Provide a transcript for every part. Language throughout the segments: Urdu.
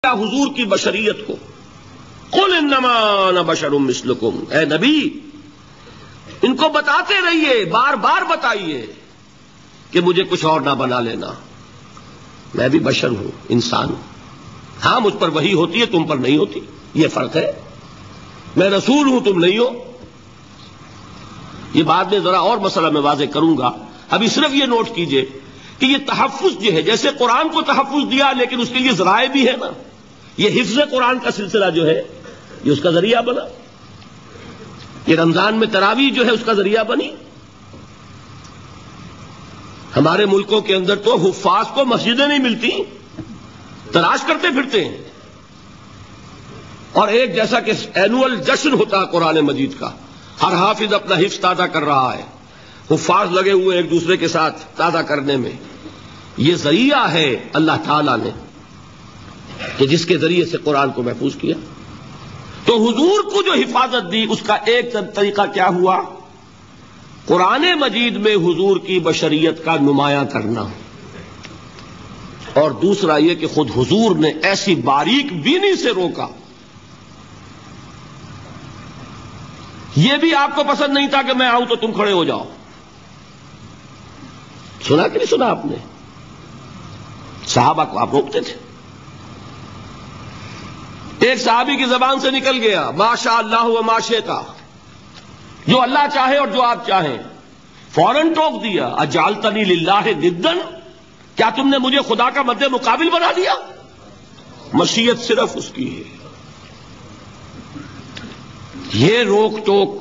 حضور کی بشریت کو، قل انما انا بشر مثلکم، اے نبی ان کو بتاتے رہیے، بار بار بتائیے کہ مجھے کچھ اور نہ بنا لینا، میں بھی بشر ہوں، انسان ہوں۔ ہاں مجھ پر وحی ہوتی ہے، تم پر نہیں ہوتی، یہ فرق ہے۔ میں رسول ہوں، تم نہیں ہو۔ یہ بعد میں ذرا اور مسئلہ میں واضح کروں گا، ابھی صرف یہ نوٹ کیجئے کہ یہ تحفظ جو ہے، جیسے قرآن کو تحفظ دیا لیکن اس کے لیے ذرائع بھی ہے نا، یہ حفظ قرآن کا سلسلہ جو ہے یہ اس کا ذریعہ بنا، یہ رمضان میں تراویح جو ہے اس کا ذریعہ بنی۔ ہمارے ملکوں کے اندر تو حفاظ کو مسجدیں نہیں ملتی، تلاش کرتے پھرتے ہیں، اور ایک جیسا کہ اینول جشن ہوتا ہے قرآن مجید کا، ہر حافظ اپنا حفظ تازہ کر رہا ہے، حفاظ لگے ہوئے ایک دوسرے کے ساتھ تازہ کرنے میں۔ یہ ذریعہ ہے اللہ تعالیٰ نے کہ جس کے ذریعے سے قرآن کو محفوظ کیا۔ تو حضور کو جو حفاظت دی اس کا ایک طریقہ کیا ہوا؟ قرآن مجید میں حضور کی بشریت کا نمایاں کرنا، اور دوسرا یہ کہ خود حضور نے ایسی باریک بینی سے روکا۔ یہ بھی آپ کو پسند نہیں تھا کہ میں آؤں تو تم کھڑے ہو جاؤ۔ سنا کہ نہیں سنا آپ نے؟ صحابہ کو آپ روکتے تھے۔ ایک صحابی کی زبان سے نکل گیا ما شاء اللہ و ما شئت، جو اللہ چاہے اور جو آپ چاہیں، فوراً ٹوک دیا اجعلتنی للہ ندا، کیا تم نے مجھے خدا کا مد مقابل بنا دیا؟ مشیت صرف اس کی ہے۔ یہ روک ٹوک،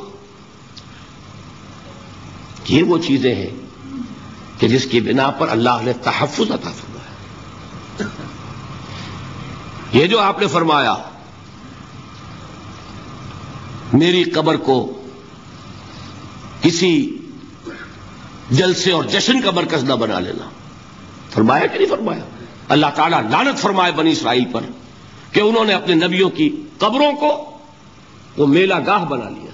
یہ وہ چیزیں ہیں کہ جس کی بنا پر اللہ نے تحفظ عطا فرمایا۔ یہ جو آپ نے فرمایا میری قبر کو کسی جلسے اور جشن کا مرکز نہ بنا لینا، فرمایا کہ نہیں فرمایا؟ اللہ تعالیٰ لعنت فرمائے بنی اسرائیل پر کہ انہوں نے اپنے نبیوں کی قبروں کو وہ میلہ گاہ بنا لیا۔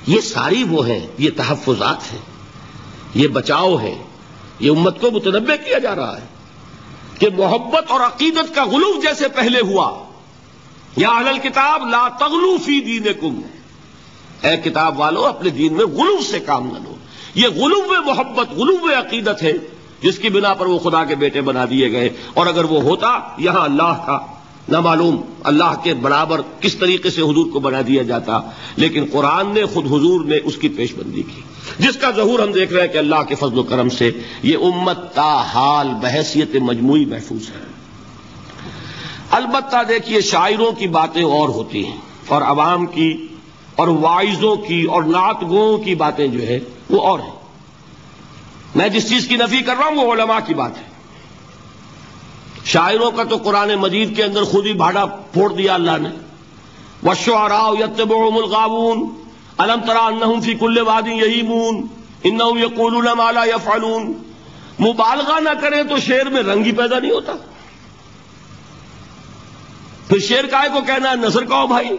یہ ساری وہ ہیں، یہ تحفظات ہیں، یہ بچاؤ ہے، یہ امت کو متنبہ کیا جا رہا ہے کہ محبت اور عقیدت کا غلو جیسے پہلے ہوا، یا اہل الکتاب لا تغلو فی دینکم، اے کتاب والو اپنے دین میں غلو سے کام نہ لو۔ یہ غلو محبت، غلو عقیدت ہے جس کی بنا پر وہ خدا کے بیٹے بنا دیے گئے، اور اگر وہ ہوتا یہاں اللہ کا نہ معلوم اللہ کے برابر کس طریقے سے حضور کو بنا دیا جاتا، لیکن قرآن نے خود حضور نے اس کی پیش بندی کی، جس کا ظہور ہم دیکھ رہے ہیں کہ اللہ کے فضل و کرم سے یہ امت تا حال بحیثیت مجموعی محفوظ ہے۔ البتہ دیکھیے شاعروں کی باتیں اور ہوتی ہیں، اور عوام کی اور واعظوں کی اور نعت گوؤں کی باتیں جو ہے وہ اور ہیں۔ میں جس چیز کی نفی کر رہا ہوں وہ علماء کی بات ہے۔ شاعروں کا تو قرآن مجید کے اندر خود ہی بھاڑا پھوڑ دیا اللہ نے، وَالشُّعَرَاءُ يَتَّبِعُهُمُ الْغَاوُونَ أَلَمْ تَرَ أَنَّهُمْ فِي كُلِّ وَادٍ يَهِيمُونَ إِنَّهُمْ يَقُولُونَ مَا لَا يَفْعَلُونَ۔ مبالغہ نہ کریں تو شعر میں رنگ ہی پیدا نہیں ہوتا۔ پھر شعر کائے کو کہنا ہے نثر کہو بھائی،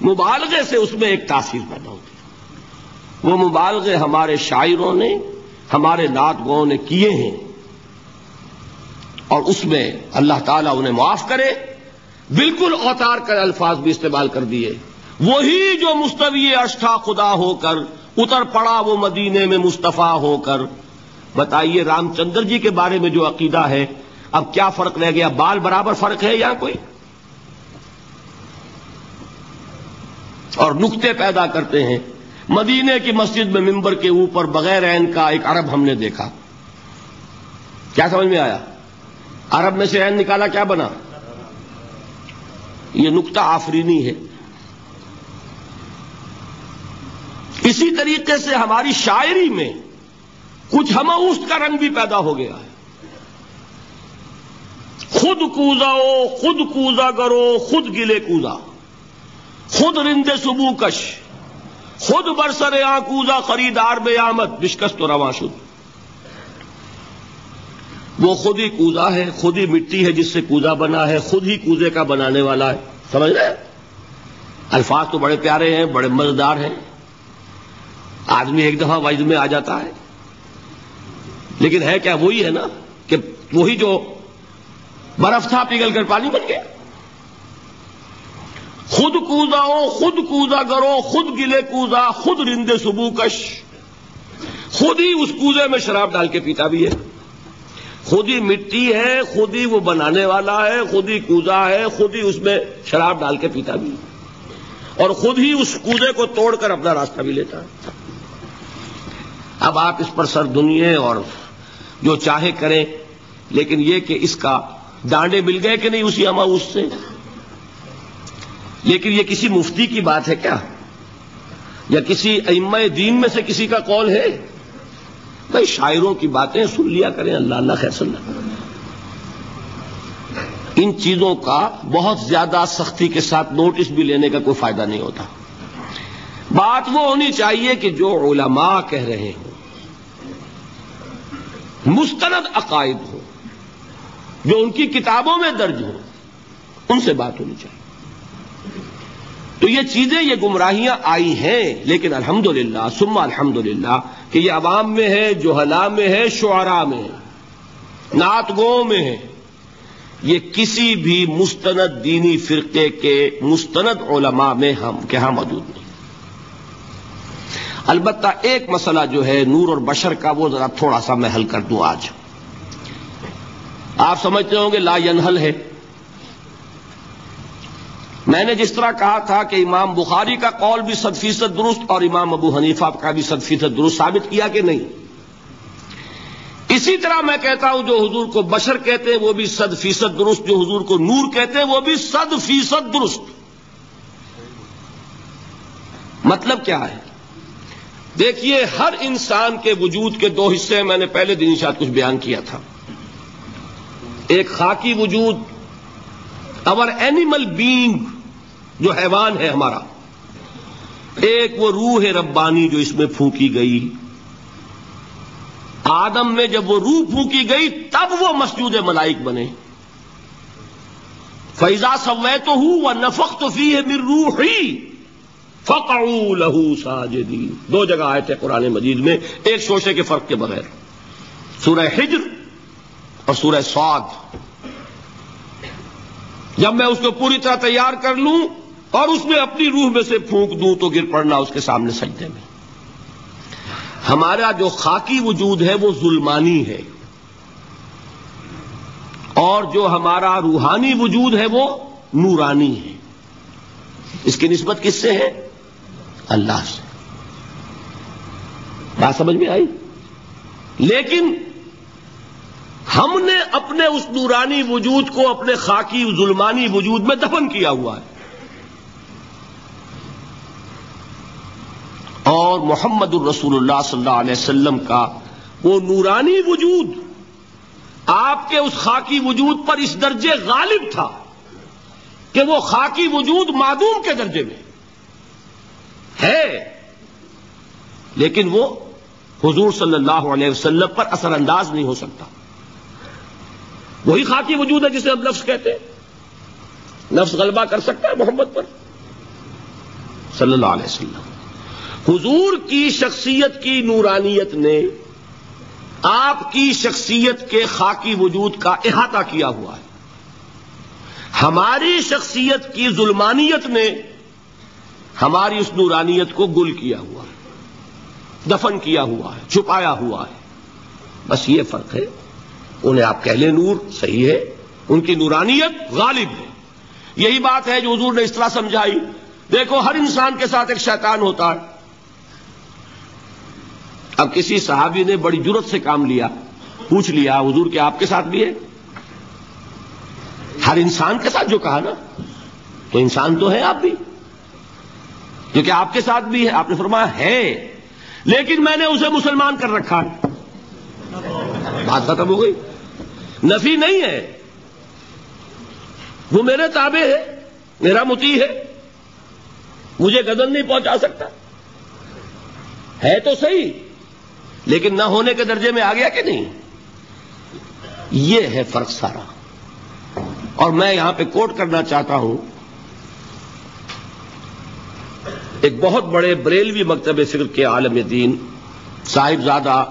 مبالغے سے اس میں ایک تاثیر پیدا ہوتی ہے۔ وہ مبالغے ہمارے شاعروں نے، ہمارے نعت گوؤں نے کیے ہیں، اور اس میں اللہ تعالیٰ انہیں معاف کرے، بالکل اوتار کر الفاظ بھی استعمال کر دیے۔ وہی جو مستوی عرش تھا خدا ہو کر، اتر پڑا وہ مدینے میں مصطفیٰ ہو کر۔ بتائیے رام چندر جی کے بارے میں جو عقیدہ ہے، اب کیا فرق رہ گیا؟ بال برابر فرق ہے یا کوئی؟ اور نکتے پیدا کرتے ہیں۔ مدینے کی مسجد میں ممبر کے اوپر بغیر عین کا ایک عرب ہم نے دیکھا، کیا سمجھ میں آیا؟ عرب میں سے عین نکالا، کیا بنا؟ یہ نکتہ آفرینی ہے۔ اسی طریقے سے ہماری شاعری میں کچھ ہمہ کا رنگ بھی پیدا ہو گیا ہے۔ خود کوزاؤ، خود کوزا کرو، خود گلے کوزا، خود رند صبو کش، خود برسر آکوزا، خریدار بے آمد بشکست و رواں شد۔ وہ خود ہی کوزا ہے، خود ہی مٹی ہے جس سے کوزا بنا ہے، خود ہی کوزے کا بنانے والا ہے۔ سمجھ رہے؟ الفاظ تو بڑے پیارے ہیں، بڑے مزیدار ہیں، آدمی ایک دفعہ وجد میں آ جاتا ہے، لیکن ہے کیا وہی ہے نا کہ وہی جو برف تھا پگھل کر پانی بن گیا. خود کوزاؤ خود کوزا کرو، خود گلے کوزا، خود رندے سبو کش. خود ہی اس کوزے میں شراب ڈال کے پیتا بھی ہے، خود ہی مٹی ہے، خود ہی وہ بنانے والا ہے، خود ہی کوزا ہے، خود ہی اس میں شراب ڈال کے پیتا بھی ہے، اور خود ہی اس کوزے کو توڑ کر اپنا راستہ بھی لیتا ہے. اب آپ اس پر سر دنیے اور جو چاہے کریں، لیکن یہ کہ اس کا ڈانڈے مل گئے کہ نہیں اسی اماؤس سے. لیکن یہ کسی مفتی کی بات ہے کیا، یا کسی ائمہ دین میں سے کسی کا قول ہے؟ بھائی شاعروں کی باتیں سن لیا کریں، اللہ اللہ خیر صلی اللہ. ان چیزوں کا بہت زیادہ سختی کے ساتھ نوٹس بھی لینے کا کوئی فائدہ نہیں ہوتا. بات وہ ہونی چاہیے کہ جو علماء کہہ رہے ہوں، مستند عقائد ہوں، جو ان کی کتابوں میں درج ہوں، ان سے بات ہونی چاہیے. تو یہ چیزیں، یہ گمراہیاں آئی ہیں، لیکن الحمدللہ ثم الحمدللہ کہ یہ عوام میں ہے، جہلاء میں ہے، شعراء میں ہے، نعت گوں میں ہے. یہ کسی بھی مستند دینی فرقے کے مستند علماء میں ہم کے ہاں موجود نہیں. البتہ ایک مسئلہ جو ہے نور اور بشر کا، وہ ذرا تھوڑا سا میں حل کر دوں آج. آپ سمجھتے ہوں گے لا ینحل ہے. میں نے جس طرح کہا تھا کہ امام بخاری کا قول بھی 100% درست اور امام ابو حنیفہ کا بھی 100% درست ثابت کیا کہ نہیں، اسی طرح میں کہتا ہوں جو حضور کو بشر کہتے ہیں وہ بھی 100% درست، جو حضور کو نور کہتے ہیں وہ بھی 100% درست. مطلب کیا ہے؟ دیکھیے، ہر انسان کے وجود کے دو حصے ہیں. میں نے پہلے دن شاید کچھ بیان کیا تھا. ایک خاکی وجود، اور اینیمل بینگ جو حیوان ہے ہمارا. ایک وہ روح ربانی جو اس میں پھونکی گئی. آدم میں جب وہ روح پھونکی گئی تب وہ مسجود ملائک بنے. فَإِذَا سَوَّيْتُهُ وَنَفَخْتُ فِيهِ مِن رُّوحِي فَقَعُوا لَهُ سَاجِدِينَ. دو جگہ آئے تھے قرآن مجید میں، ایک شوشے کے فرق کے بغیر، سورہ حجر اور سورہ صاد. جب میں اس کو پوری طرح تیار کر لوں اور اس میں اپنی روح میں سے پھونک دوں تو گر پڑنا اس کے سامنے سجدے میں. ہمارا جو خاکی وجود ہے وہ ظلمانی ہے، اور جو ہمارا روحانی وجود ہے وہ نورانی ہے. اس کی نسبت کس سے ہے؟ اللہ سے. بات سمجھ میں آئی؟ لیکن ہم نے اپنے اس نورانی وجود کو اپنے خاکی ظلمانی وجود میں دفن کیا ہوا ہے. اور محمد الرسول اللہ صلی اللہ علیہ وسلم کا وہ نورانی وجود آپ کے اس خاکی وجود پر اس درجے غالب تھا کہ وہ خاکی وجود معدوم کے درجے میں ہے، لیکن وہ حضور صلی اللہ علیہ وسلم پر اثر انداز نہیں ہو سکتا. وہی خاکی وجود ہے جسے ہم نفس کہتے ہیں. نفس غلبہ کر سکتا ہے محمد پر صلی اللہ علیہ وسلم. حضور کی شخصیت کی نورانیت نے آپ کی شخصیت کے خاکی وجود کا احاطہ کیا ہوا ہے. ہماری شخصیت کی ظلمانیت نے ہماری اس نورانیت کو گل کیا ہوا ہے، دفن کیا ہوا ہے، چھپایا ہوا ہے. بس یہ فرق ہے. انہیں آپ کہہ لیں نور، صحیح ہے، ان کی نورانیت غالب ہے. یہی بات ہے جو حضور نے اس طرح سمجھائی. دیکھو، ہر انسان کے ساتھ ایک شیطان ہوتا ہے. اب کسی صحابی نے بڑی جرت سے کام لیا، پوچھ لیا حضور کہ آپ کے ساتھ بھی ہے؟ ہر انسان کے ساتھ جو کہا نا، تو انسان تو ہے آپ بھی، کیونکہ آپ کے ساتھ بھی ہے. آپ نے فرمایا ہے، لیکن میں نے اسے مسلمان کر رکھا ہے. بات ختم ہو گئی. نفی نہیں ہے، وہ میرے تابع ہے، میرا مطیع ہے، مجھے گردن نہیں پہنچا سکتا. ہے تو صحیح، لیکن نہ ہونے کے درجے میں آ گیا کہ نہیں. یہ ہے فرق سارا. اور میں یہاں پہ کوٹ کرنا چاہتا ہوں ایک بہت بڑے بریلوی مکتب فکر کے عالم دین صاحبزادہ